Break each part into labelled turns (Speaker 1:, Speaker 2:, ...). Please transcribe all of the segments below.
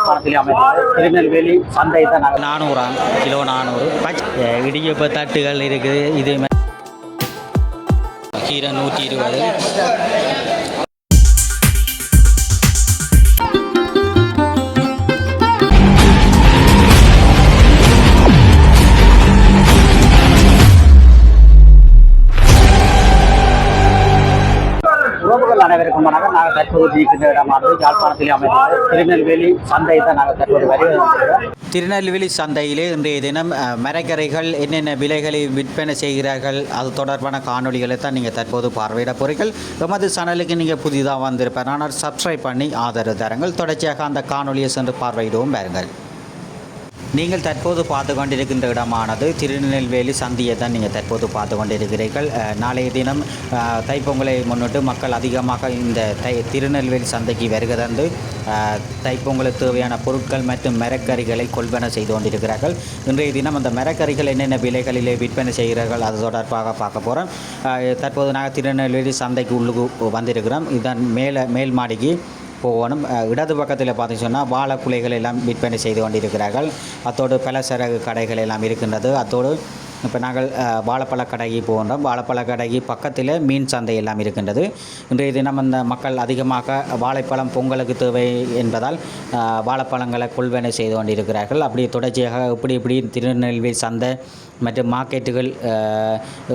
Speaker 1: யாழ்ப்பாணத்திலே அமைந்தது திருநெல்வேலி சந்தை தான்
Speaker 2: 400 கிலோ 400. இடியப்ப தட்டுகள் இருக்குது. இது கீரை 120.
Speaker 1: உறவுகள் அனைவருக்கும் வணக்கம். நாங்கள் தற்போது இருக்கின்ற இடமானது யாழ்ப்பாணத்திலே அமைந்தது திருநெல்வேலி சந்தை தான் நாங்கள் தற்போது வருகிறோம்.
Speaker 2: திருநெல்வேலி சந்தையிலே இன்றைய தினம் மரக்கறிகள் என்னென்ன விலைகளை விற்பனை செய்கிறார்கள் அது தொடர்பான காணொலிகளை தான் நீங்கள் தற்போது பார்வையிட போகிறீர்கள். எமது சேனலுக்கு நீங்கள் புதிதாக வந்திருப்பார் ஆனால் சப்ஸ்கிரைப் பண்ணி ஆதரவு தருங்கள். தொடர்ச்சியாக அந்த காணொலியை சென்று பார்வையிடவும் பாருங்கள். நீங்கள் தற்போது பார்த்து கொண்டிருக்கின்ற இடமானது திருநெல்வேலி சந்தையை தான் நீங்கள் தற்போது பார்த்து கொண்டிருக்கிறீர்கள். நாளைய தினம் தைப்பொங்கலை முன்னிட்டு மக்கள் அதிகமாக இந்த திருநெல்வேலி சந்தைக்கு வருகை தந்து தைப்பொங்கலுக்கு தேவையான பொருட்கள் மற்றும் மரக்கறிகளை கொள்வன செய்து கொண்டிருக்கிறார்கள். இன்றைய தினம் அந்த மரக்கறிகள் என்னென்ன விலைகளிலே விற்பனை செய்கிறார்கள் அது தொடர்பாக பார்க்க போகிறோம். தற்போது நாங்கள் திருநெல்வேலி சந்தைக்கு உள்ளுக்கு வந்திருக்கிறோம். இதன் மேல் மாடிக்கு போகணும். இடது பக்கத்தில் பார்த்தீங்கன்னு சொன்னால் வாழைக்குலைகள் எல்லாம் விற்பனை செய்து கொண்டிருக்கிறார்கள். அத்தோடு பலசரகு கடைகள் எல்லாம் இருக்கின்றது. அத்தோடு இப்போ நாங்கள் வாழைப்பழ கடைக்கு போகின்றோம். வாழைப்பழ கடைக்கு பக்கத்தில் மீன் சந்தை எல்லாம் இருக்கின்றது. இன்றைய தினம் அந்த மக்கள் அதிகமாக வாழைப்பழம் பொங்கலுக்கு தேவை என்பதால் வாழைப்பழங்களை கொள்வனை செய்து கொண்டிருக்கிறார்கள். அப்படி தொடர்ச்சியாக இப்படி திருநெல்வேலி சந்தை மற்றும் மார்க்கெட்டுகள்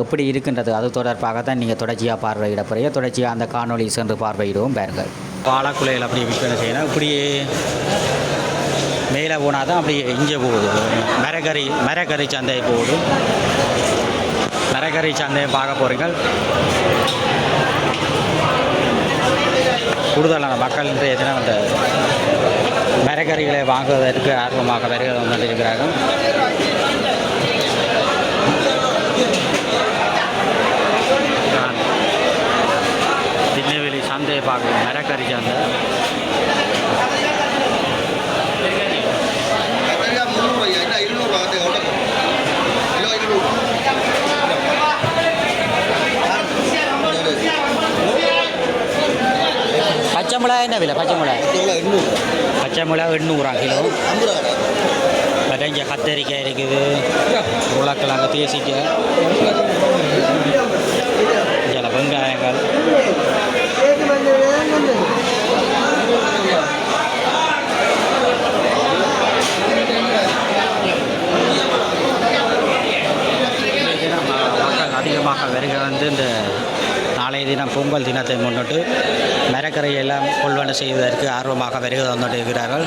Speaker 2: எப்படி இருக்கின்றது அது தொடர்பாக தான் நீங்கள் தொடர்ச்சியாக பார்வையிட போகிறீங்க. தொடர்ச்சியாக அந்த காணொலி சென்று பார்வையிடுவோம் பாருங்கள். வாழைக்குலைகள் அப்படி விற்பனை செய்யணும். இப்படி மேலே போனால் தான் அப்படி இங்கே போகுது. மரக்கறி சந்தை போகுது. மரக்கறி சந்தையை பார்க்க போகிறீர்கள். கூடுதலான மக்கள் இன்றைய தினம் அந்த மரக்கறிகளை வாங்குவதற்கு ஆர்வமாக வருகை வந்துட்டிருக்கிறார்கள். திருநெல்வேலி சந்தையை பார்க்கணும். மரக்கறி சந்தை பச்சை மிளகா என்ன விலை? பச்சை மிளகா 800 கிலோ. இங்கே கத்தரிக்காய் இருக்குது, உருளைக்கிழங்கு, தேசிக்காய், சில வெங்காயங்கள், மக்கள் அதிகமாக வருகை வந்து இந்த நாளைய தினம் பொங்கல் தினத்தை முன்னிட்டு மரக்கறி எல்லாம் கொள்வனை செய்வதற்கு ஆர்வமாக வருகை வந்துட்டு இருக்கிறார்கள்.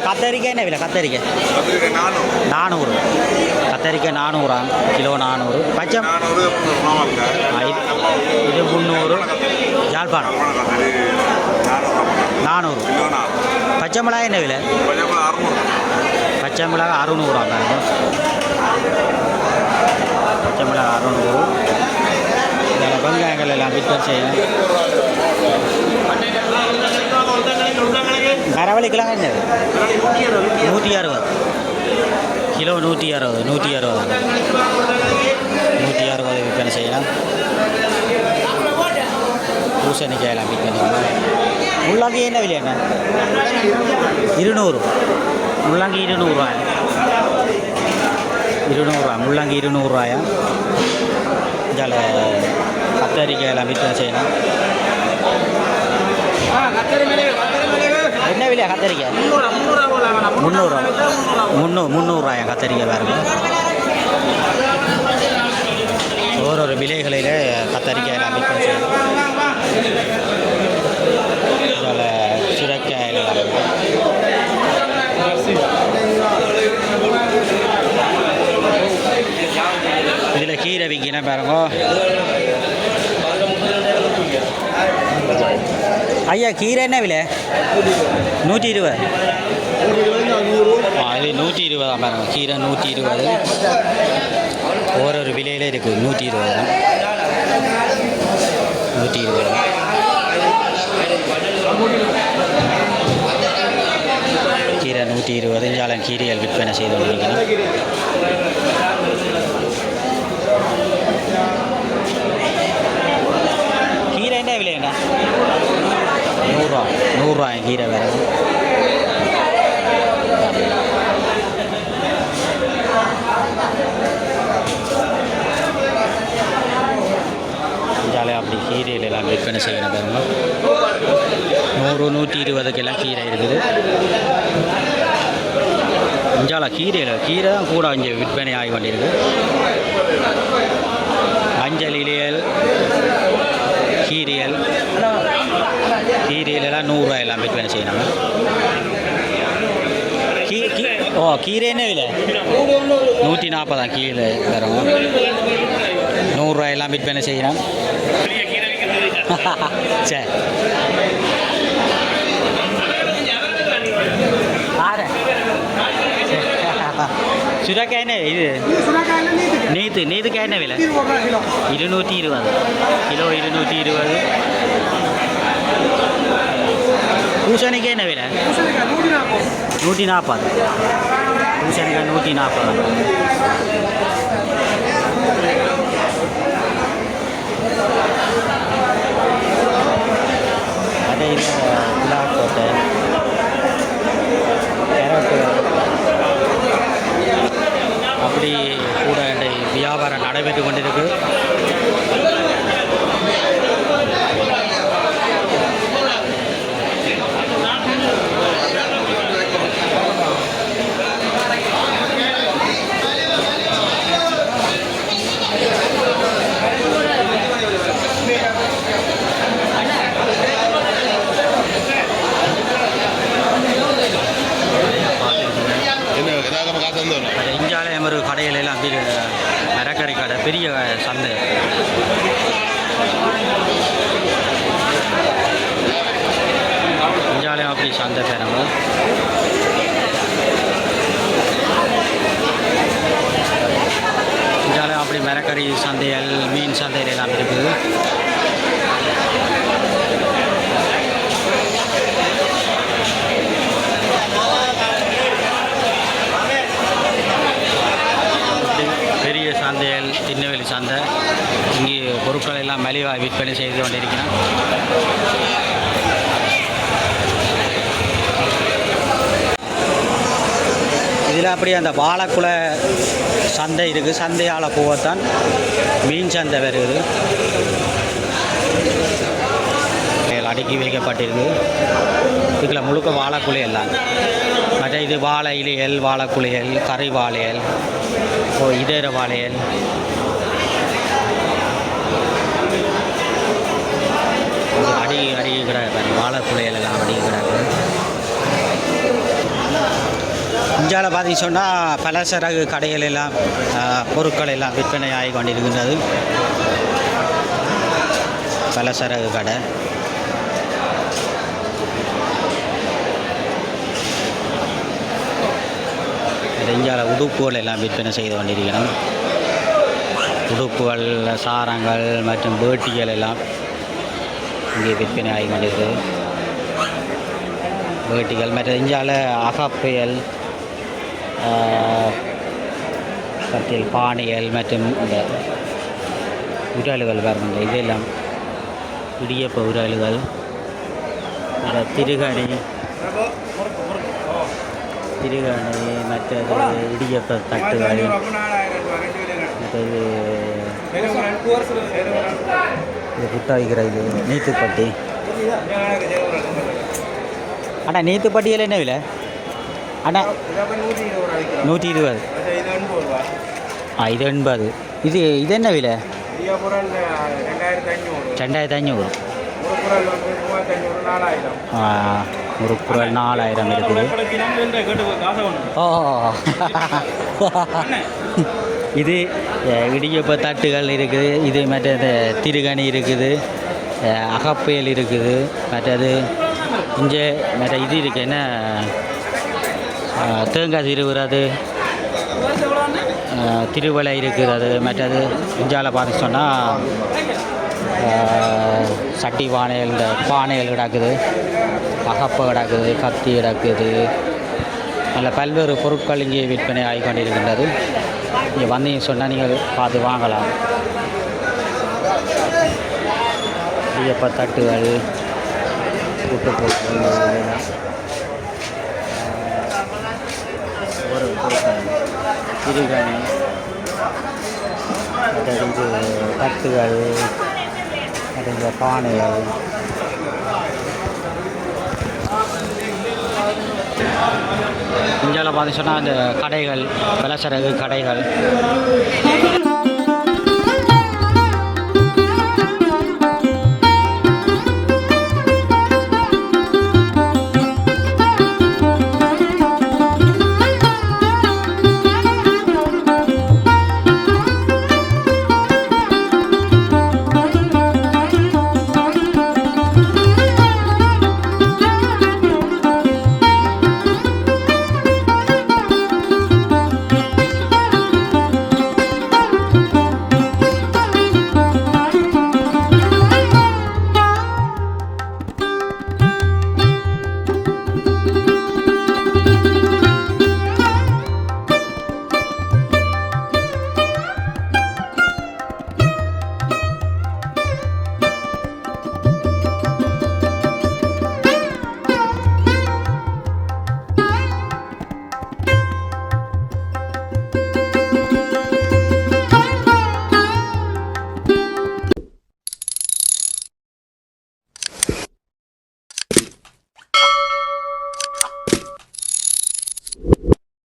Speaker 2: கத்தரிக்காய் என்ன விலை? கத்தரிக்காய் 400. கத்தரிக்காய் 400 கிலோ 400. பச்சை இது 300. யாழ்ப்பாணம் 400. பச்சை மிளகாய் என்ன விலை? பச்சை மிளகாய் 600. பச்சை மிளகாய் 600. வெங்காயங்கள் எல்லாம் விற்பனை செய்யணும். மரவள்ளி கிழங்கு என்ன 160 கிலோ 160 விற்பனை செய்யலாம். பூசணிக்காய் எல்லாம் விற்பனை செய்யலாம். முள்ளங்கி என்ன விலை? என்ன 200. முள்ளங்கி 200 முள்ளங்கி 200. இதில் கத்தரிக்காய் எல்லாம் விற்பனை செய்யலாம். என்ன விலையா கத்தரிக்காய்? 300 கத்தரிக்காய் பாருங்க. ஒரு விலைகளில் கத்தரிக்காய் எல்லாம் விற்பனை செய்யலாம். இதில் சுரைக்காய் எல்லாம் இதில் கீரை விற்கினா பாருங்க. ஐயா கீரை என்ன விலை? 120. இது 120 தான் பாருங்கள். கீரை 120. ஒரு விலையில் இருக்குது. 120 தான். 120. கீரை 120. இஞ்சாலன் கீரைகள் விற்பனை செய்து கொண்டிருக்கிறோம். கீரை என்ன விலைங்கண்ணா? 100 ரூபா. 100 ரூபாய் கீரை வேறு. ஜாலியாக அப்படி கீரையில் எல்லாம் விற்பனை செய்யணும் பாருங்க. 100 120 கீரை இருக்குது. இஞ்சால கீரை தான் கூட இங்கே விற்பனை ஆகி கொண்டிருக்கு. மஞ்சள் இலையல் கீரையிலெல்லாம் 100 ரூபாய் எல்லாம் விற்பனை செய்யணும். கீரை என்ன விலை? 140 தான் கீரை வரும். 100 ரூபாய் எல்லாம் விற்பனை செய்யணும். சரி சுரக்காய் என்ன இது? நீத்துக்காய் என்ன விலை? 220 கிலோ 220. பூசணிக்காய் என்ன விலை? 140. பூசணிக்காய் 140. அதே இது பிளாக்கோட்டை கேரட்டு அப்படி கூட வியாபாரம் நடைபெற்று கொண்டிருக்கு. இஞ்சாலயம் ஒரு கடையிலெல்லாம் அப்படி மரக்கறி கடை பெரிய சந்தை. இஞ்சாலயம் அப்படி சந்தை பேரங்க. இஞ்சாலயம் அப்படி மரக்கறி சந்தைகள் மீன் சந்தைகள் எல்லாம் இருக்குது. பெரிய சந்தைகள் திண்ணவெளி சந்தை. இங்கே பொருட்கள் எல்லாம் மலிவாக விற்பனை செய்து கொண்டிருக்கிறோம். இதில் அப்படி அந்த வாழைக்குலை சந்தை இருக்குது. சந்தையால் போகத்தான் மீன் சந்தை வருது. அடுக்கி வைக்கப்பட்டிருக்கு. இதில் முழுக்க வாழைக்குலை எல்லாம். மற்ற இது வாழை இலைகள், வாழைக்குலைகள், கறி வாழைகள், இதர வாழைகள், அடிக்கிற வாழைக்குலைகள் எல்லாம் அடிக்கிறாங்க. இஞ்சால பார்த்தீங்க சொன்னால் பலசரகு கடைகள் எல்லாம் பொருட்கள் எல்லாம் விற்பனை ஆகி கொண்டிருக்கின்றது. பலசரகு கடை. இஞ்சால உடுப்புகள் எல்லாம் விற்பனை செய்து கொண்டிருக்கிறோம். உடுப்புகள், சாரங்கள் மற்றும் வேட்டிகள் எல்லாம் இங்கே விற்பனை ஆகி கொண்டிருக்கிறது. வேட்டிகள் மற்ற இஞ்சால அகப்பையல், கட்டில், பானைகள் மற்றும் இந்த உரல்கள் பாருங்கள். இதெல்லாம் இடியப்ப உரல்கள், இந்த திருகணி, மற்றது இடியப்ப தட்டுகள், மற்றது இது புட்டா வைக்கிறது நீத்துப்பட்டி. அண்ணா நீத்துப்பட்டியில் என்ன விலை? அண்ணா 120. இது 80. இது என்ன விலை? 2500. ஒரு குரல் 4000 இருக்குது. ஓ இது இடியப்ப தட்டுகள் இருக்குது. இது மற்றது திருகணி இருக்குது, அகப்பயல் இருக்குது, மற்றது இங்கே மற்ற இது இருக்குது. என்ன தேங்காய் திருவுறது, திருவலை இருக்கிறது. மற்றது இஞ்சால பார்த்து சொன்னால் சட்டி பானைகள், இந்த பானைகள் கிடக்குது, அகப்பை கிடக்குது, கத்தி கிடக்குது. நல்ல பல்வேறு பொருட்கள் இங்கே விற்பனை ஆகி கொண்டிருக்கின்றது. இங்கே வந்தீங்க சொன்னால் நீங்கள் பார்த்து வாங்கலாம். ஐயப்ப தட்டுகள், கூட்டுப்பொருட்கள், ஒரு திருகணி, தட்டுகள், இந்த பானைகள், இந்தியாவில் பார்த்து சொன்னால் அந்த கடைகள், பலசரகு கடைகள்,